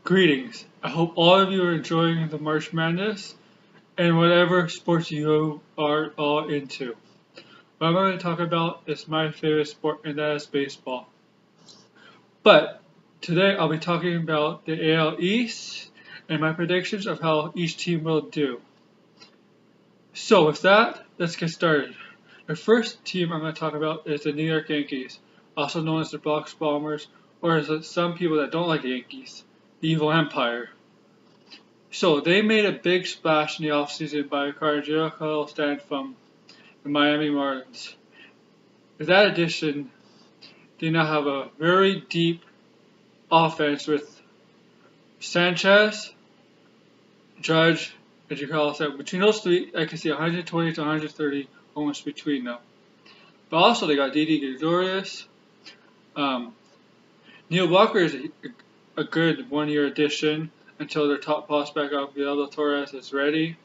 Greetings. I hope all of you are enjoying the March Madness and whatever sports you are all into. What I'm going to talk about is my favorite sport, and that is baseball. But today I'll be talking about the AL East and my predictions of how each team will do. So with that, let's get started. The first team I'm going to talk about is the New York Yankees, also known as the Bronx Bombers, or as some people that don't like the Yankees, the Evil Empire. So they made a big splash in the offseason by acquiring Giancarlo Stanton from the Miami Marlins. With that addition, they now have a very deep offense with Sanchez, Judge, and Giancarlo Stanton. Between those three, I can see 120 to 130 almost between them. But also they got Didi Gregorius. Neil Walker is a good one-year addition until their top prospect, Guillermo Torres, is ready.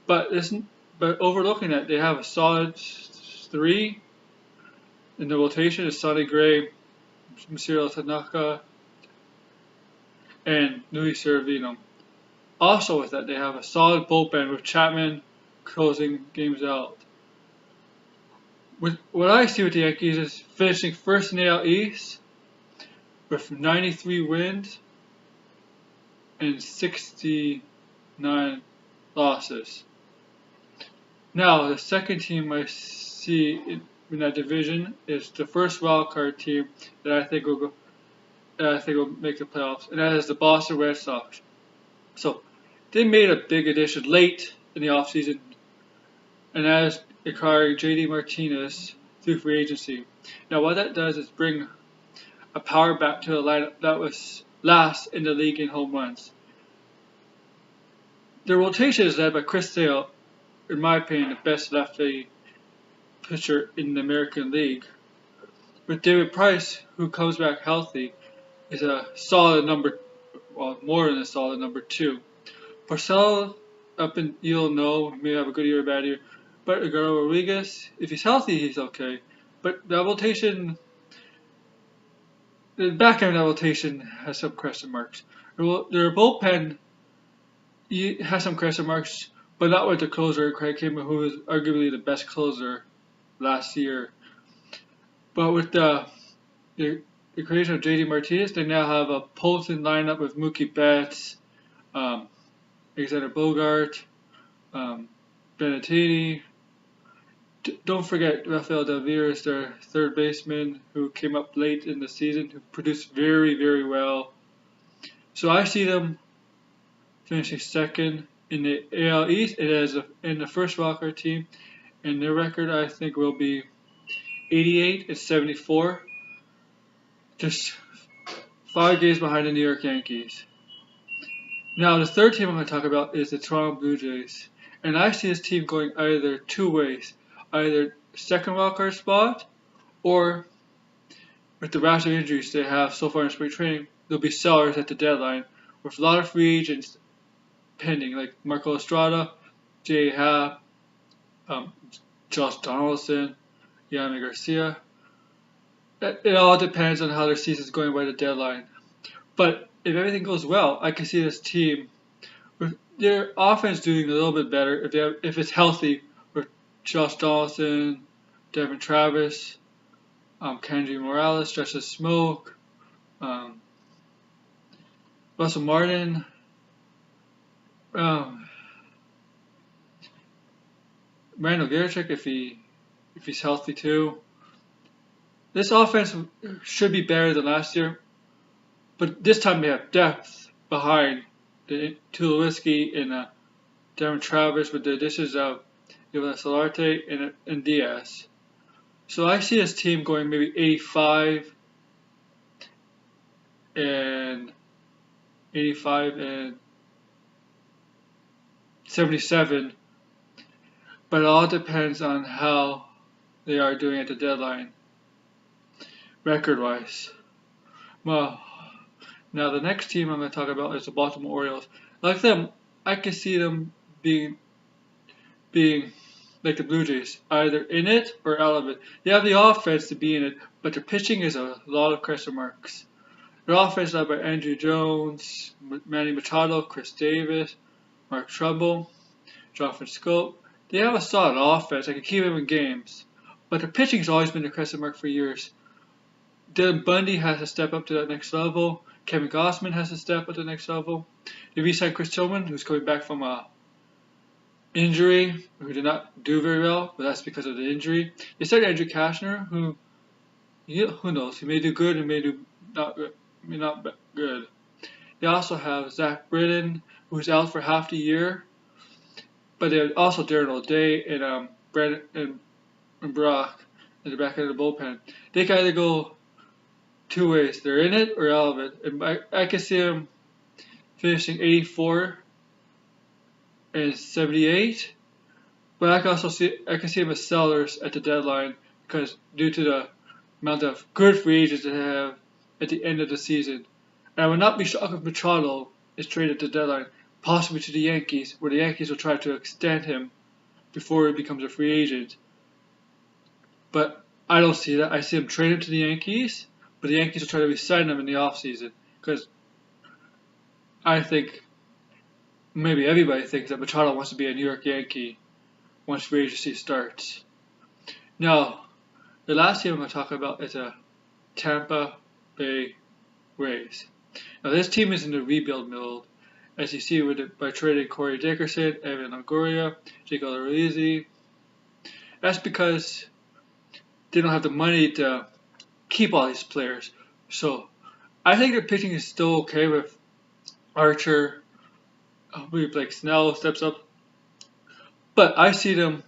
But overlooking that, they have a solid three in the rotation is Sonny Gray, Masahiro Tanaka, and Luis Severino. Also with that, they have a solid bullpen with Chapman closing games out. With what I see with the Yankees is finishing first in the AL East with 93 wins and 69 losses. Now, the second team I see in that division is the first wildcard team that I think will make the playoffs, and that is the Boston Red Sox. So, they made a big addition late in the offseason, and that is acquiring JD Martinez through free agency. Now, what that does is bring a power back to the lineup that was last in the league in home runs. The rotation is led by Chris Sale, in my opinion, the best lefty pitcher in the American League. With David Price, who comes back healthy, is a solid more than a solid number two. Porcello, you don't know, may have a good year or a bad year, but Eduardo Rodriguez, if he's healthy, he's okay. But the rotation, the back end of the rotation has some question marks. Their bullpen has some question marks, but not with the closer, Craig Kimbrel, who is arguably the best closer last year. But with the creation of JD Martinez, they now have a potent lineup with Mookie Betts, Alexander Bogart, Benintendi. Don't forget Rafael Devers, their third baseman, who came up late in the season, who produced very, very well. So I see them finishing second in the AL East. It is in the first wildcard team, and their record I think will be 88 and 74, just 5 games behind the New York Yankees. Now the third team I'm going to talk about is the Toronto Blue Jays, and I see this team going either two ways, either second wildcard spot, or with the rash of injuries they have so far in spring training, they'll be sellers at the deadline with a lot of free agents pending, like Marco Estrada, Jay Happ, Josh Donaldson, Yanni Garcia. It all depends on how their season is going by the deadline. But if everything goes well, I can see this team with their offense doing a little bit better if it's healthy, with Josh Donaldson, Devin Travis, Kenji Morales, Justice Smoke, Russell Martin, Randall Gerichik if he's healthy too. This offense should be better than last year, but this time they have depth behind the Tulowitzki and Devin Travis with the additions of Yovan Solarte and Diaz. So I see this team going maybe 85 and 77, but it all depends on how they are doing at the deadline, record-wise. Well, now the next team I'm going to talk about is the Baltimore Orioles. Like them, I can see them being like the Blue Jays, either in it or out of it. They have the offense to be in it, but their pitching is a lot of question marks. Their offense is led by Andrew Jones, Manny Machado, Chris Davis, Mark Trumbull, Jonathan Scope. They have a solid offense that can keep them in games, but their pitching has always been a question mark for years. Dylan Bundy has to step up to that next level. Kevin Gossman has to step up to the next level. They re-signed Chris Tillman, who's coming back from a injury, who did not do very well, but that's because of the injury. They started Andrew Kashner, who knows, he may do good, he may do not good. They also have Zach Britton, who's out for half the year, but they have also Darren O'Day and Brandon and Brock in the back end of the bullpen. They can either go two ways. They're in it or out of it. And I can see them finishing 84 and 78, but I can see them as sellers at the deadline because due to the amount of good free agents they have at the end of the season. And I would not be shocked if Machado is traded at the deadline, possibly to the Yankees, where the Yankees will try to extend him before he becomes a free agent. But I don't see that. I see him trade him to the Yankees, but the Yankees will try to re-sign him in the offseason because I think maybe everybody thinks that Machado wants to be a New York Yankee once free agency starts. Now, the last team I'm going to talk about is the Tampa Bay Rays. Now, this team is in the rebuild mode, as you see by trading Corey Dickerson, Evan Longoria, Jake Odorizzi. That's because they don't have the money to keep all these players. So, I think their pitching is still okay with Archer. Maybe Blake Snell steps up. But I see them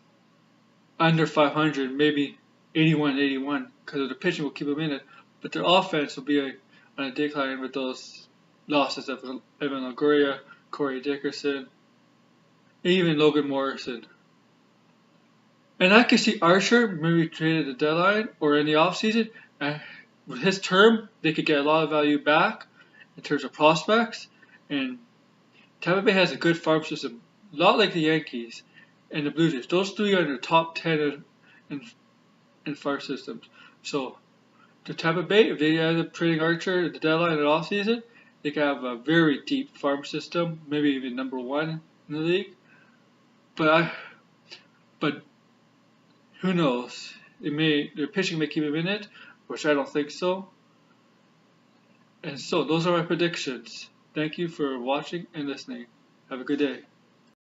under 500, maybe 81, because the pitching will keep them in it. But their offense will be on a decline with those losses of Evan Longoria, Corey Dickerson, even Logan Morrison. And I can see Archer maybe traded at the deadline or in the offseason. And with his term, they could get a lot of value back in terms of prospects. And Tampa Bay has a good farm system, a lot like the Yankees and the Blue Jays. Those three are in the top 10 in farm systems. So, to Tampa Bay, if they end up trading Archer at the deadline and offseason, they can have a very deep farm system, maybe even number one in the league. But who knows? Their pitching may keep them in it, which I don't think so. And so, those are my predictions. Thank you for watching and listening. Have a good day.